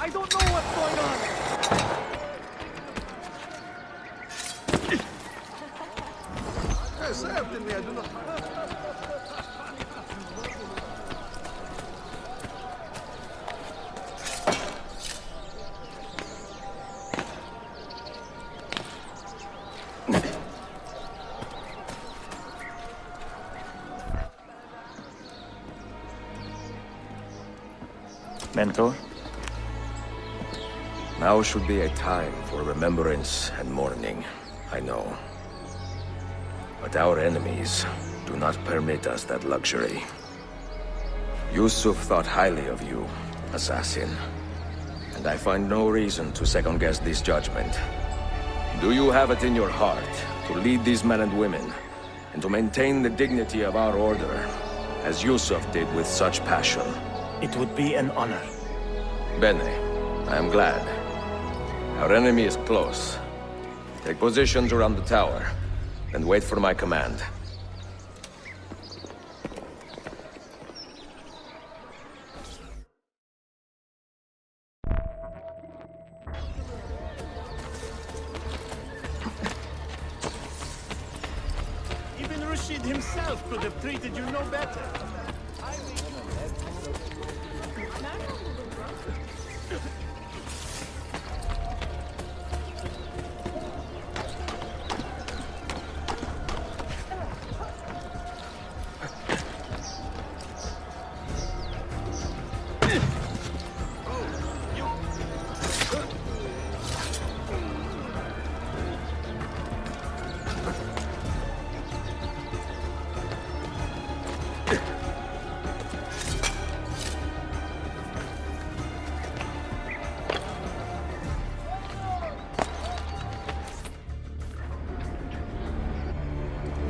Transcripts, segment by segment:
I don't know what's going on! Certainly, I do not... Mentor? Now should be a time for remembrance and mourning, I know. But our enemies do not permit us that luxury. Yusuf thought highly of you, assassin. And I find no reason to second-guess this judgment. Do you have it in your heart to lead these men and women, and to maintain the dignity of our order, as Yusuf did with such passion? It would be an honor. Bene, I am glad. Our enemy is close. Take positions around the tower, and wait for my command. Even Rashid himself could have treated you no better.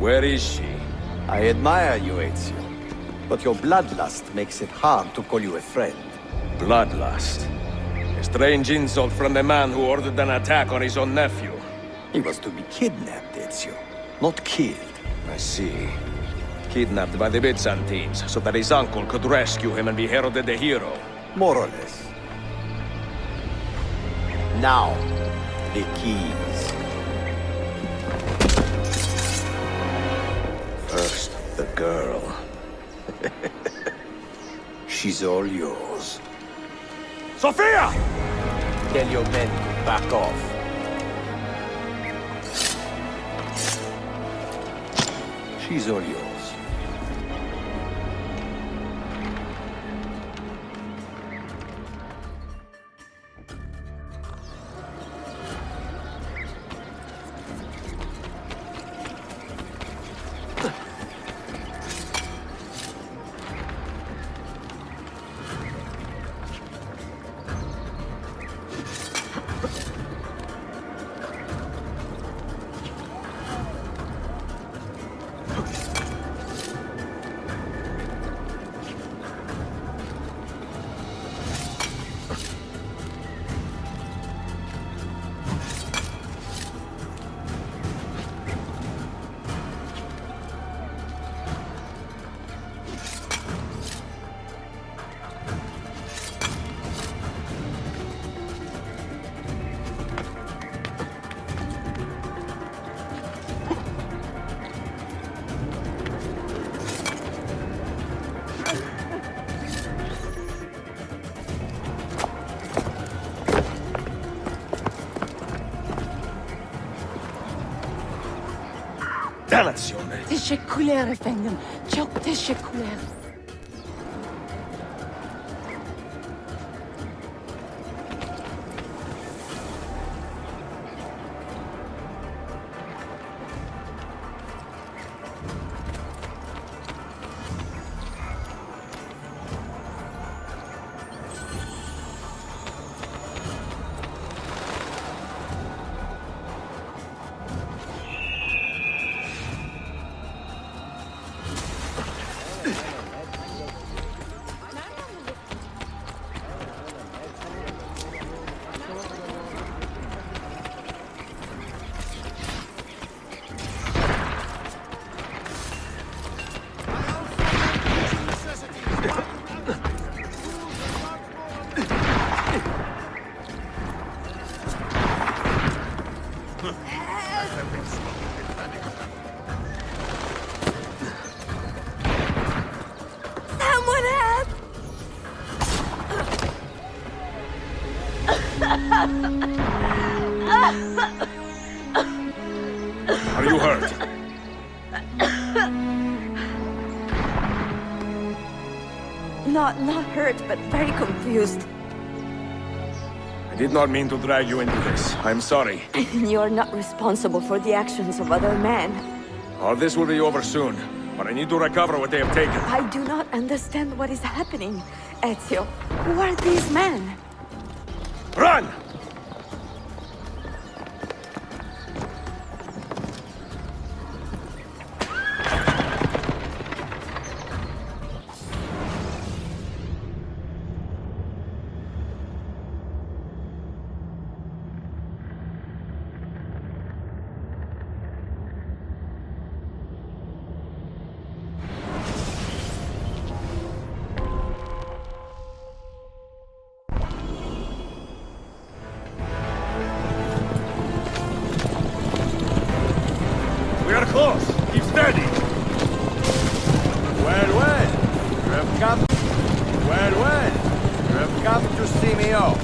Where is she? I admire you, Ezio. But your bloodlust makes it hard to call you a friend. Bloodlust. A strange insult from the man who ordered an attack on his own nephew. He was to be kidnapped, Ezio, not killed. I see. Kidnapped by the Byzantines, so that his uncle could rescue him and be heralded a hero. More or less. Now, the keys. First, the girl. She's all yours. Sophia! Tell your men to back off. She's all yours. Dannazione! Teşekkürler efendim. Çok teşekkürler. Are you hurt? Not hurt, but very confused. I did not mean to drag you into this. I'm sorry. You're not responsible for the actions of other men. All this will be over soon, but I need to recover what they have taken. I do not understand what is happening, Ezio. Who are these men? Run! We are close. Keep steady. Well, well. You have come... Well, well. You have come to see me off.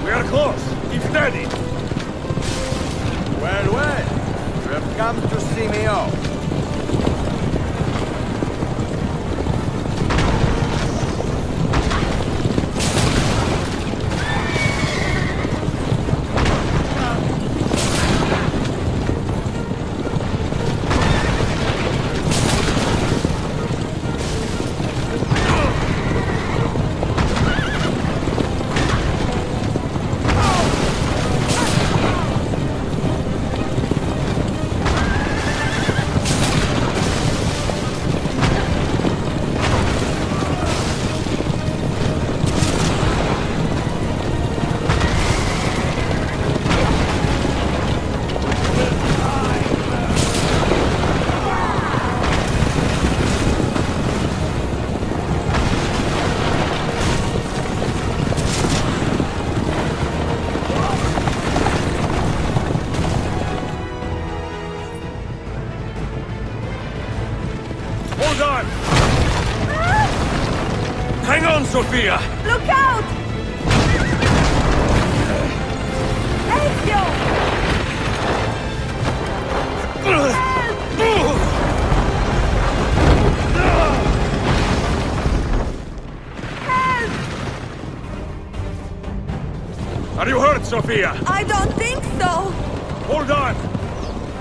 We are close. Keep steady. Well, well. You have come to see me off. Hold on! Hang on, Sophia! Look out! Ezio! Are you hurt, Sophia? I don't think so! Hold on!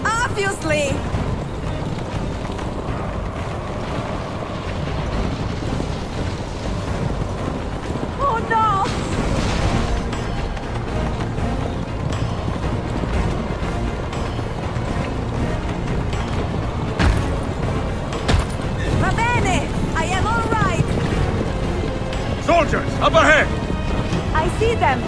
Obviously! Oh no! Va bene! I am all right! Soldiers, up ahead! I see them!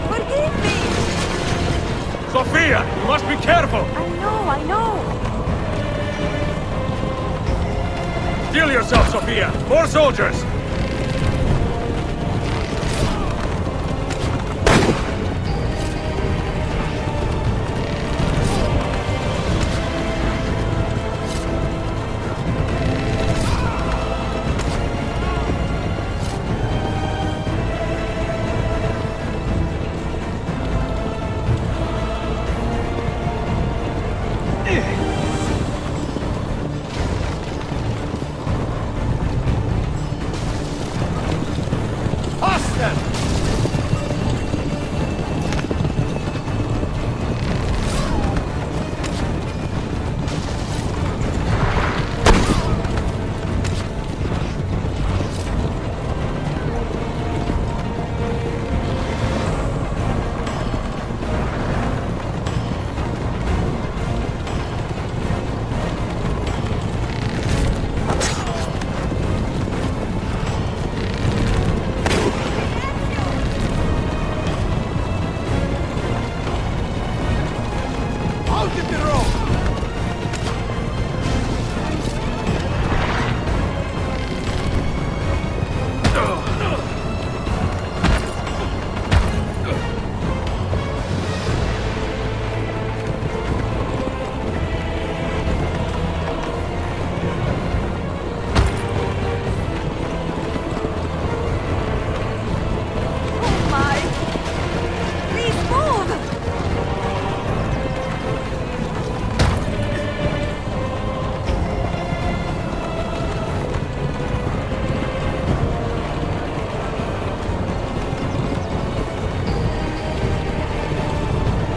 Forgive me! Sophia, you must be careful! I know. Steel yourself, Sophia! More soldiers!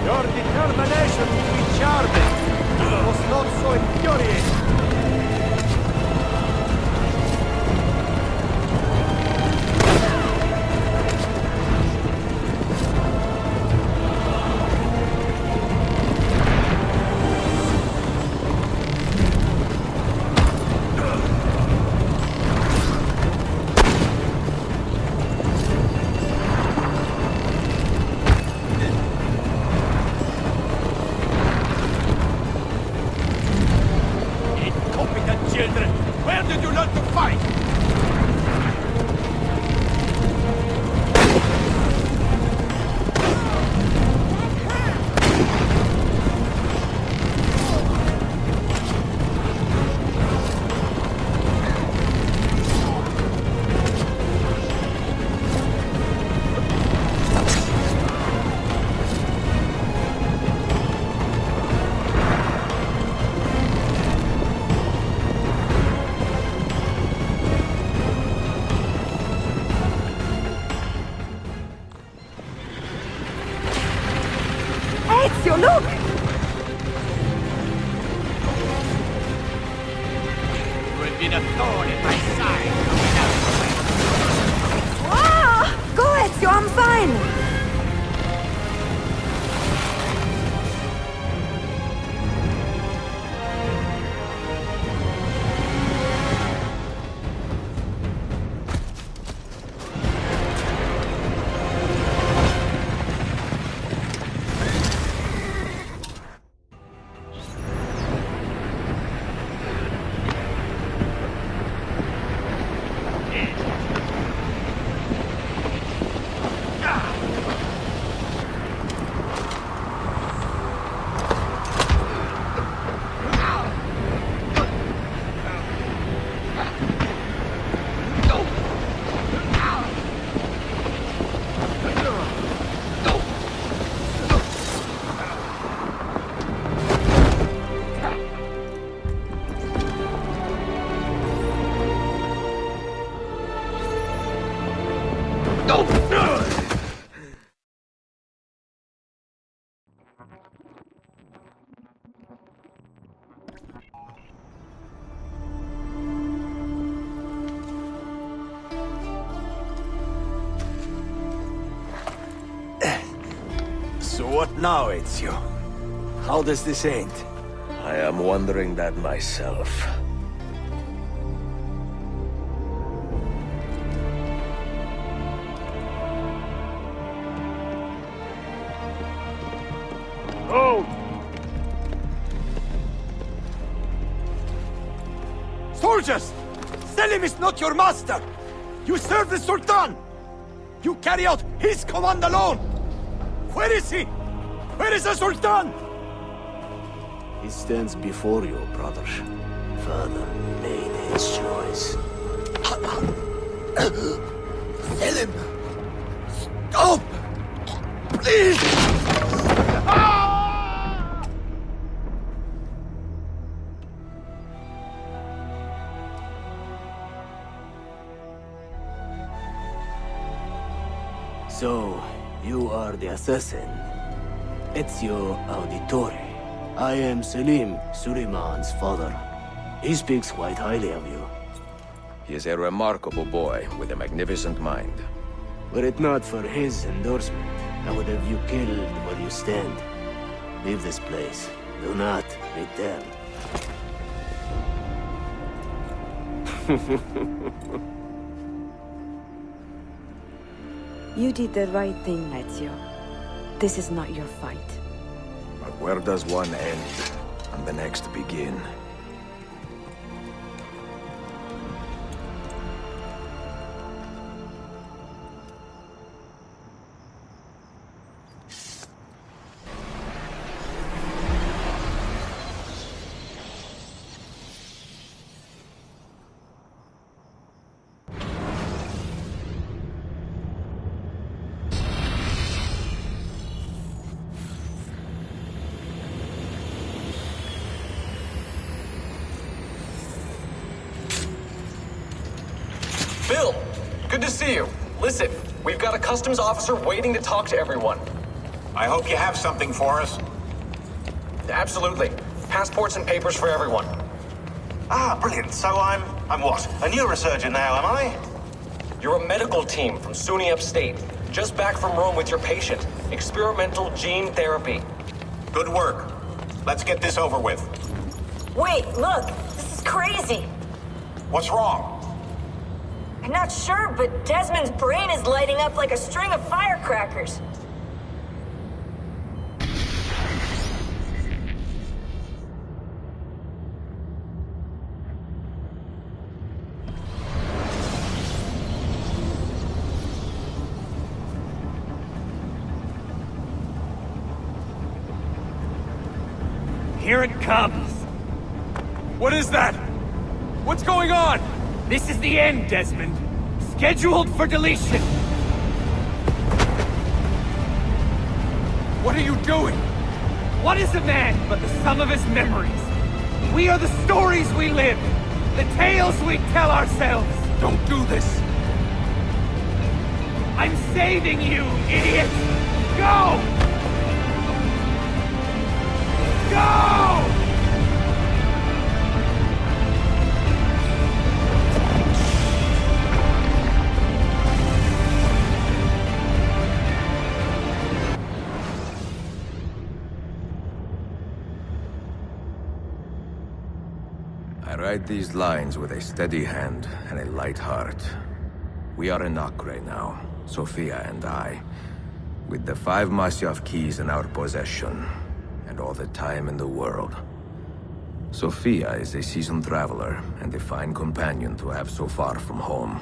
Your determination will be charming. It was not so infuriating. Incompetent children! Where did you learn to fight? Ezio, look! You have been a thorn in my side. Ah! Go, Ezio, I'm fine! So what now, Ezio? How does this end? I am wondering that myself. Oh, soldiers! Selim is not your master! You serve the Sultan! You carry out his command alone! Where is he? Where is the Sultan? He stands before you, brother. Father made his choice. Selim! Stop! Please! So, you are the assassin. Ezio Auditore. I am Selim, Suleiman's father. He speaks quite highly of you. He is a remarkable boy with a magnificent mind. Were it not for his endorsement, I would have you killed where you stand. Leave this place. Do not return. You did the right thing, Ezio. This is not your fight. But where does one end and the next begin? Bill, good to see you. Listen, we've got a customs officer waiting to talk to everyone. I hope you have something for us. Absolutely. Passports and papers for everyone. Ah, brilliant. So I'm what? A neurosurgeon now, am I? You're a medical team from SUNY Upstate. Just back from Rome with your patient. Experimental gene therapy. Good work. Let's get this over with. Wait, look! This is crazy! What's wrong? I'm not sure, but Desmond's brain is lighting up like a string of firecrackers. Here it comes! What is that? What's going on? This is the end, Desmond. Scheduled for deletion. What are you doing? What is a man but the sum of his memories? We are the stories we live, the tales we tell ourselves. Don't do this. I'm saving you, idiot! Go! Go! I write these lines with a steady hand and a light heart. We are in Acre now, Sofia and I, with the 5 Masyaf keys in our possession, and all the time in the world. Sofia is a seasoned traveler, and a fine companion to have so far from home.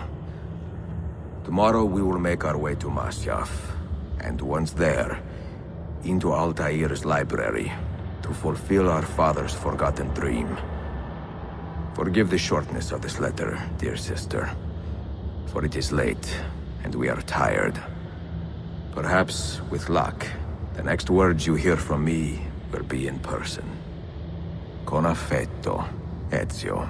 Tomorrow we will make our way to Masyaf, and once there, into Altair's library, to fulfill our father's forgotten dream. Forgive the shortness of this letter, dear sister, for it is late, and we are tired. Perhaps, with luck, the next words you hear from me will be in person. Con affetto, Ezio.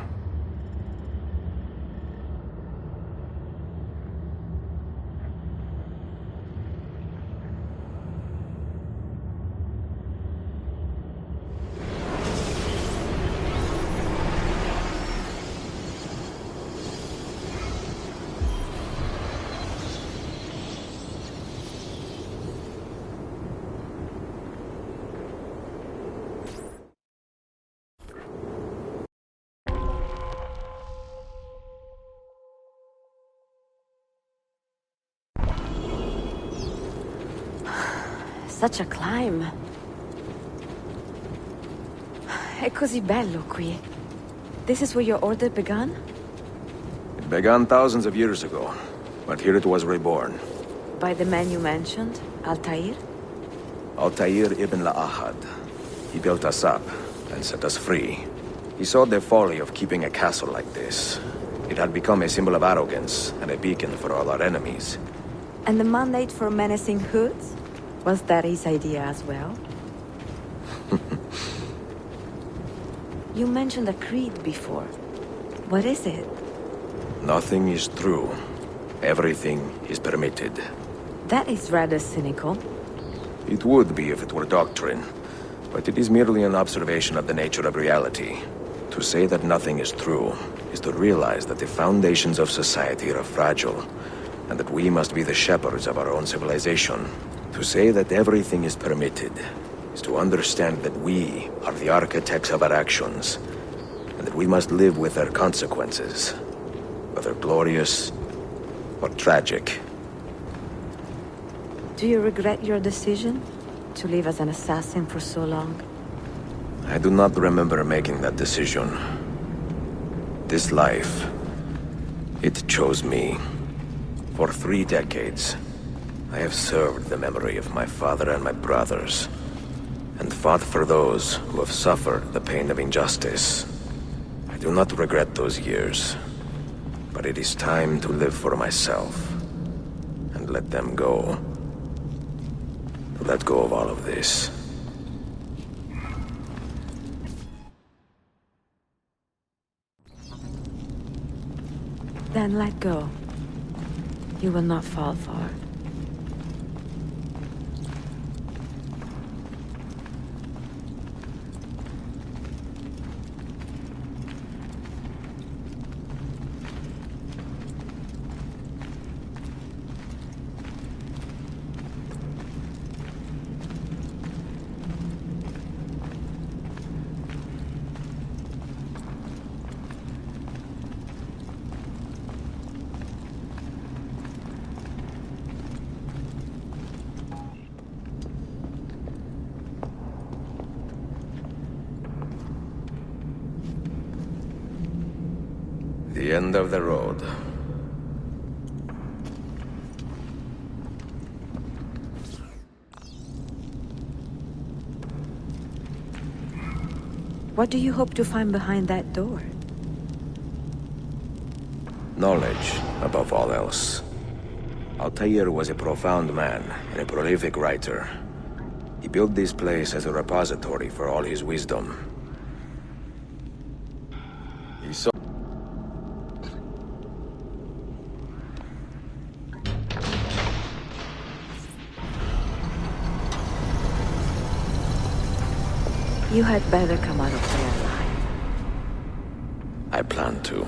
Such a climb. È così bello qui. This is where your order began? It began thousands of years ago, but here it was reborn. By the man you mentioned, Altair? Altair ibn La'ahad. He built us up and set us free. He saw the folly of keeping a castle like this. It had become a symbol of arrogance and a beacon for all our enemies. And the mandate for menacing hoods? Was that his idea as well? You mentioned a creed before. What is it? Nothing is true. Everything is permitted. That is rather cynical. It would be if it were doctrine, but it is merely an observation of the nature of reality. To say that nothing is true is to realize that the foundations of society are fragile, and that we must be the shepherds of our own civilization. To say that everything is permitted is to understand that we are the architects of our actions, and that we must live with their consequences, whether glorious or tragic. Do you regret your decision to live as an assassin for so long? I do not remember making that decision. This life, it chose me. For 3 decades, I have served the memory of my father and my brothers, and fought for those who have suffered the pain of injustice. I do not regret those years, but it is time to live for myself, and let them go. To let go of all of this. Then let go. You will not fall far. The end of the road. What do you hope to find behind that door? Knowledge, above all else. Altair was a profound man and a prolific writer. He built this place as a repository for all his wisdom. He saw... You had better come out of there alive. I plan to.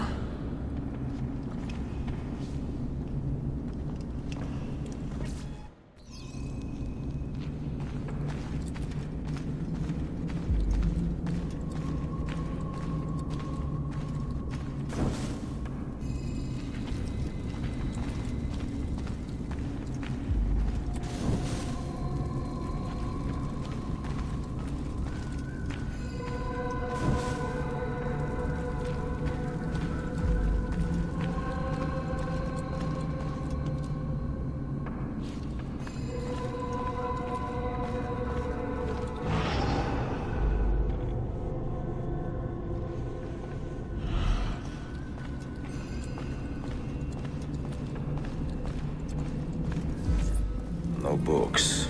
No books.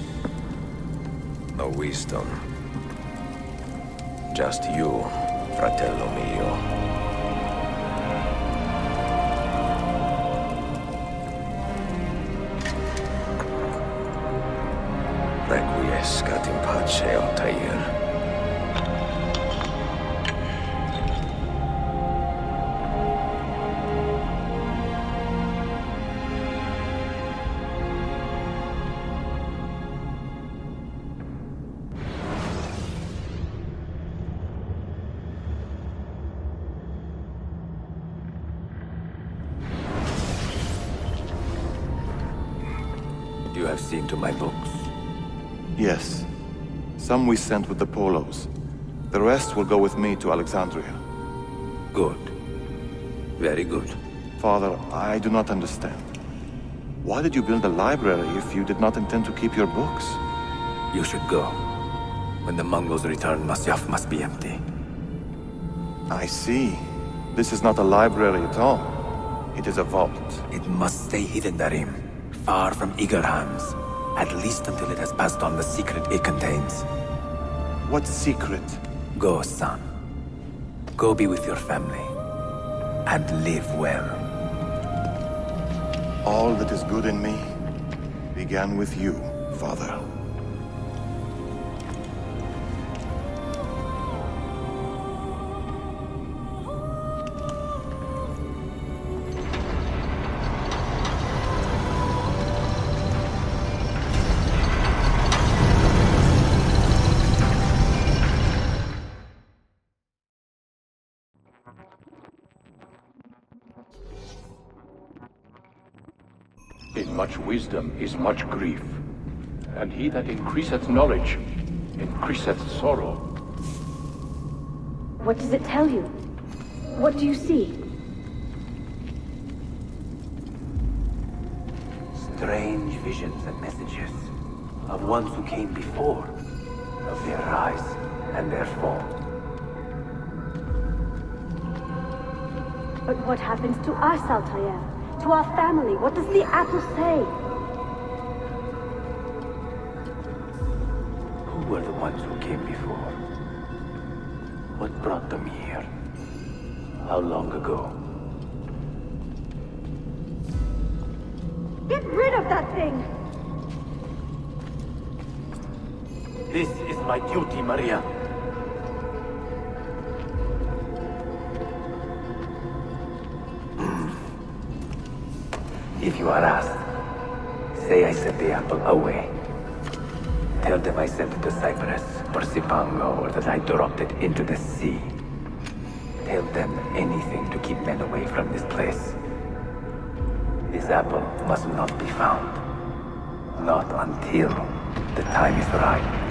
No wisdom. Just you, fratello mio. Requiescat in pace, Altair. You have seen to my books? Yes. Some we sent with the Polos. The rest will go with me to Alexandria. Good. Very good. Father, I do not understand. Why did you build a library if you did not intend to keep your books? You should go. When the Mongols return, Masyaf must be empty. I see. This is not a library at all. It is a vault. It must stay hidden, Darim. Far from eager hands. At least until it has passed on the secret it contains. What secret? Go, son. Go be with your family. And live well. All that is good in me began with you, Father. In much wisdom is much grief, and he that increaseth knowledge increaseth sorrow. What does it tell you? What do you see? Strange visions and messages of ones who came before, of their rise and their fall. But what happens to us, Altair? To our family? What does the apple say? Who were the ones who came before? What brought them here? How long ago? Get rid of that thing! This is my duty, Maria. If you are asked, say I sent the apple away. Tell them I sent it to Cyprus, or Cipango, or that I dropped it into the sea. Tell them anything to keep men away from this place. This apple must not be found. Not until the time is right.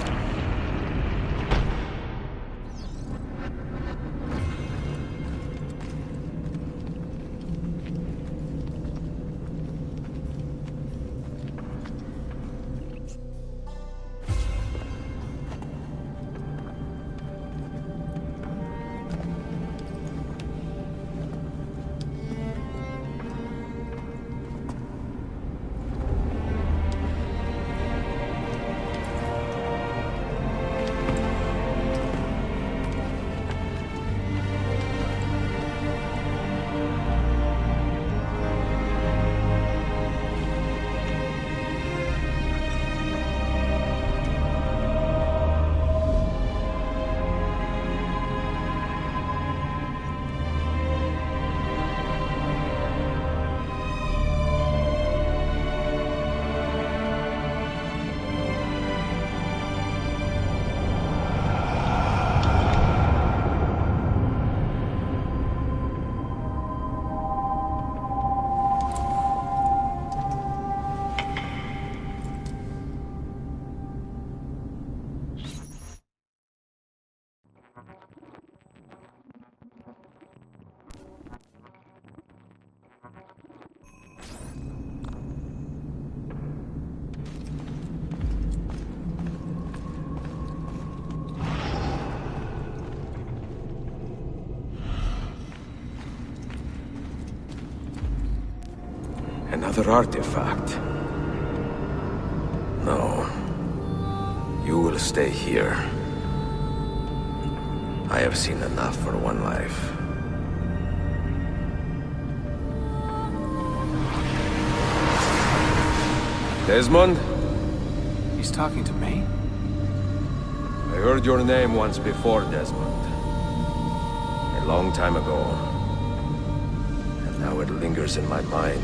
Another artifact. No. You will stay here. I have seen enough for one life. Desmond? He's talking to me? I heard your name once before, Desmond. A long time ago. And now it lingers in my mind,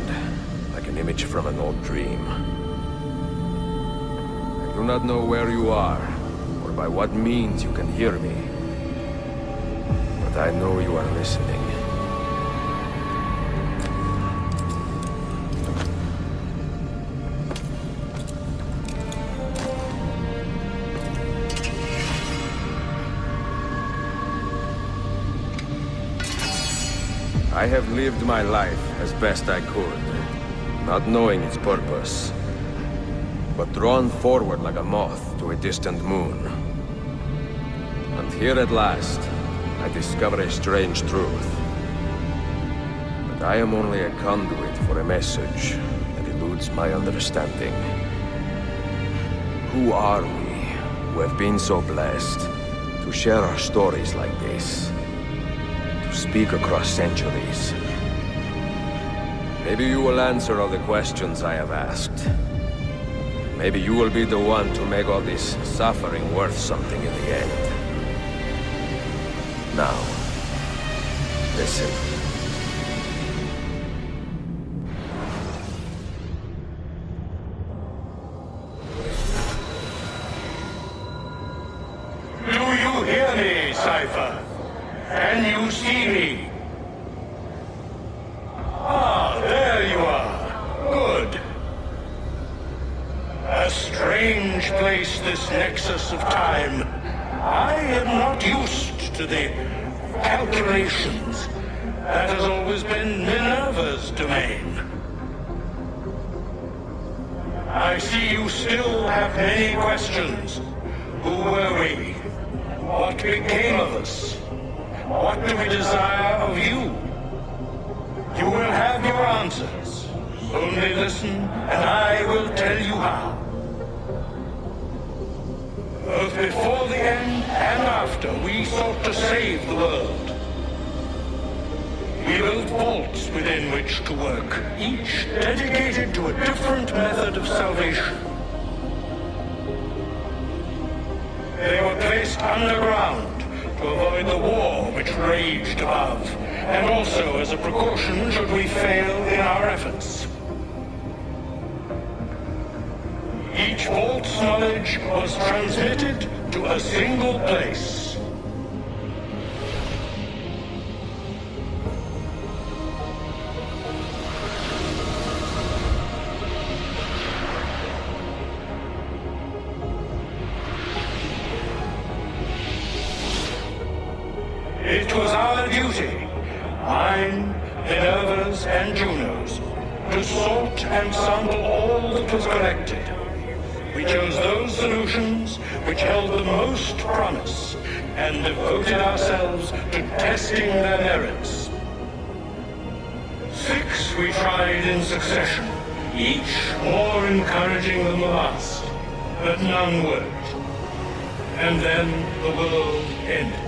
like an image from an old dream. I do not know where you are, or by what means you can hear me. But I know you are listening. I have lived my life as best I could, not knowing its purpose, but drawn forward like a moth to a distant moon. And here at last, I discover a strange truth. That I am only a conduit for a message that eludes my understanding. Who are we, who have been so blessed to share our stories like this? To speak across centuries? Maybe you will answer all the questions I have asked. Maybe you will be the one to make all this suffering worth something in the end. Now, listen. Do you hear me, Cypher? Can you see me? Ah, there you are. Good. A strange place, this nexus of time. I am not used to the calculations. That has always been Minerva's domain. I see you still have many questions. Who were we? What became of us? What do we desire of you? You will have your answers. Only listen, and I will tell you how. Both before the end and after, we sought to save the world. We built vaults within which to work, each dedicated to a different method of salvation. They were placed underground to avoid the war which raged above, and also as a precaution should we fail in our efforts. Each vault's knowledge was transmitted to a single place. It was our duty, mine, Minerva's, and Juno's, to sort and sample all that was collected. We chose those solutions which held the most promise, and devoted ourselves to testing their merits. 6 we tried in succession, each more encouraging than the last, but none worked. And then the world ended.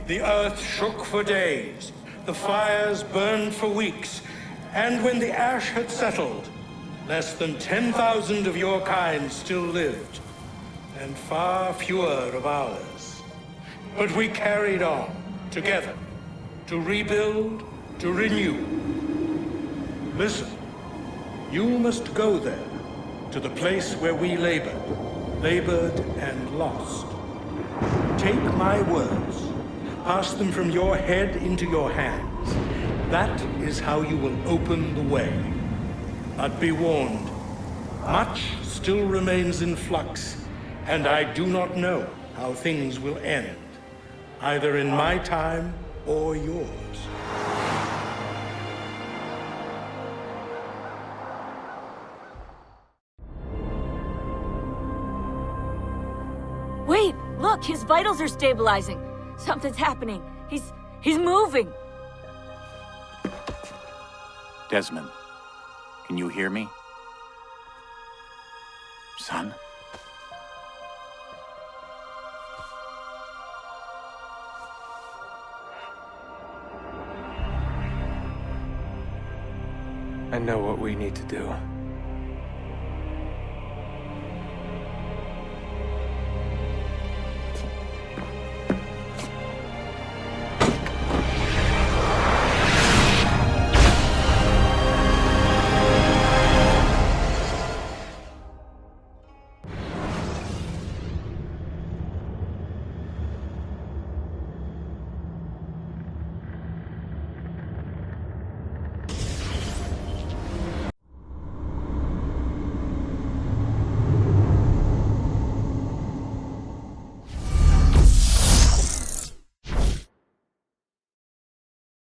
The earth shook for days, the fires burned for weeks, And when the ash had settled, less than 10,000 of your kind still lived, and far fewer of ours. But we carried on, together, to rebuild, to renew. Listen, you must go there, to the place where we labored and lost. Take my words, pass them from your head into your hands. That is how you will open the way. But be warned, much still remains in flux, and I do not know how things will end, either in my time or yours. Wait, look, his vitals are stabilizing. Something's happening. He's moving. Desmond, can you hear me? Son? I know what we need to do.